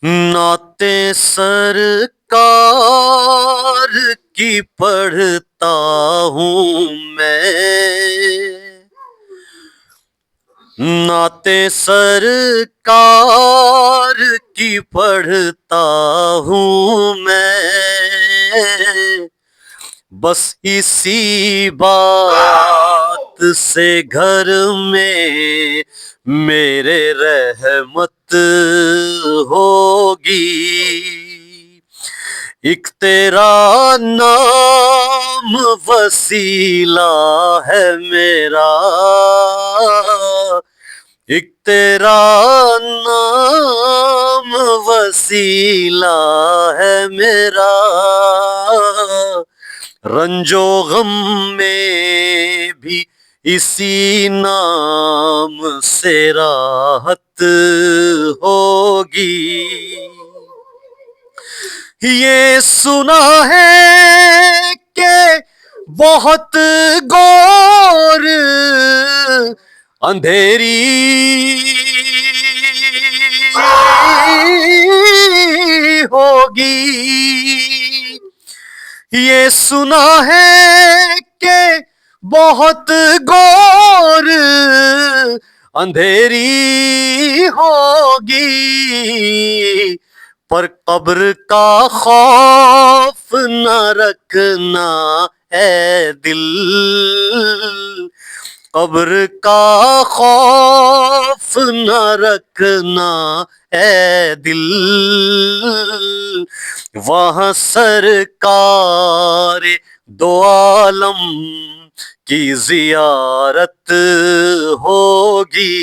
نعتیں سرکار کی پڑھتا ہوں میں، نعتیں سرکار کی پڑھتا ہوں میں، بس اسی بات سے گھر میں میرے رحمت ہوگی، ایک تیرا نام وسیلہ ہے میرا، ایک تیرا نام وسیلہ ہے میرا، رنج و غم میں بھی اسی نام سے راحت ہوگی، یہ سنا ہے کہ بہت گور اندھیری ہوگی، یہ سنا ہے کہ بہت گور اندھیری ہوگی، پر قبر کا خوف نہ رکھنا اے دل، قبر کا خوف نہ رکھنا اے دل، وہاں سرکار دو عالم کی زیارت ہوگی،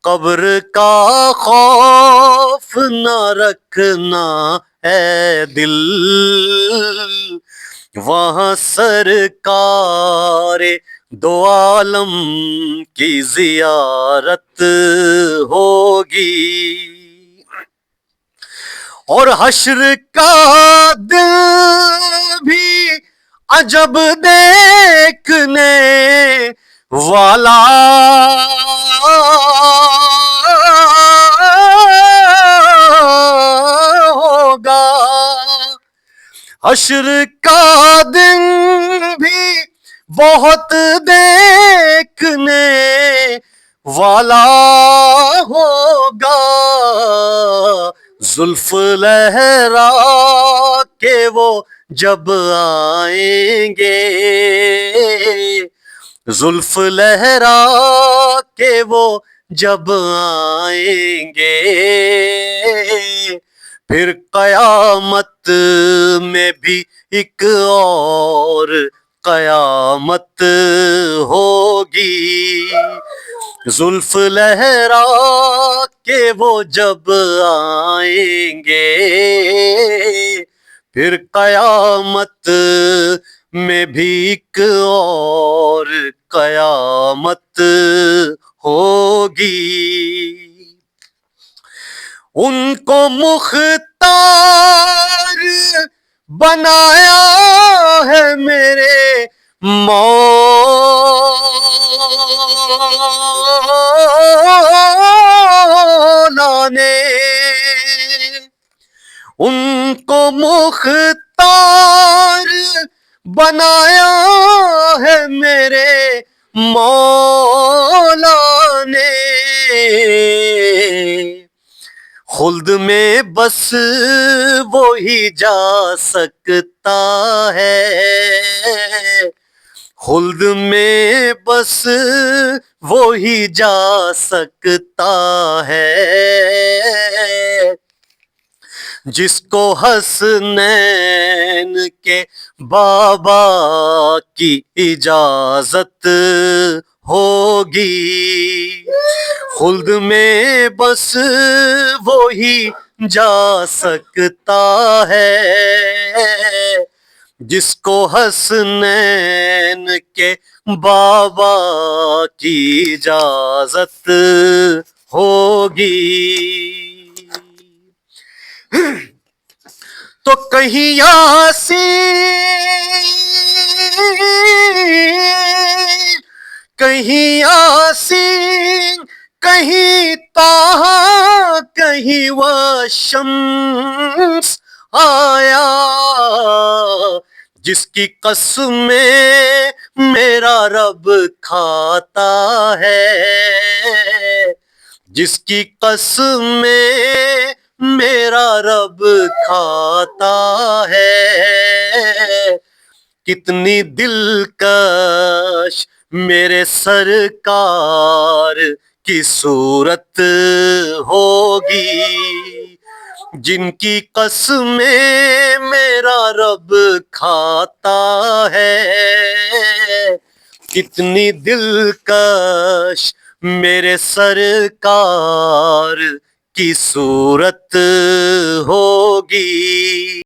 قبر کا خوف نہ رکھنا اے دل، وہاں سرکار دو عالم کی زیارت ہوگی، اور حشر کا دل بھی عجب دیکھنے والا ہوگا، حشر کا دن بھی بہت دیکھنے والا ہوگا، زلف لہرا کے وہ جب آئیں گے، زلف لہرا کے وہ جب آئیں گے، پھر قیامت میں بھی ایک اور قیامت ہوگی، زلف لہرا کے وہ جب آئیں گے، پھر قیامت میں بھی ایک اور قیامت ہوگی، ان کو مختار بنایا ہے میرے مولا نے، ان کو مختار بنایا ہے میرے مولا نے، خلد میں بس وہی جا سکتا ہے، خلد میں بس وہی جا سکتا ہے، جس کو حسنین کے بابا کی اجازت ہوگی، خلد میں بس وہی جا سکتا ہے، جس کو حسنین کے بابا کی اجازت ہوگی، تو کہیں یاسین، کہیں یاسین، کہیں طٰہٰ، کہیں نہیں وہ شمس آیا جس کی قسمیں میرا رب کھاتا ہے، جس کی قسمیں میرا رب کھاتا ہے۔ کتنی دلکش میرے سرکار کی صورت ہوگی، جن کی قسمیں میرا رب کھاتا ہے۔ کتنی دلکش میرے سرکار کی صورت ہوگی۔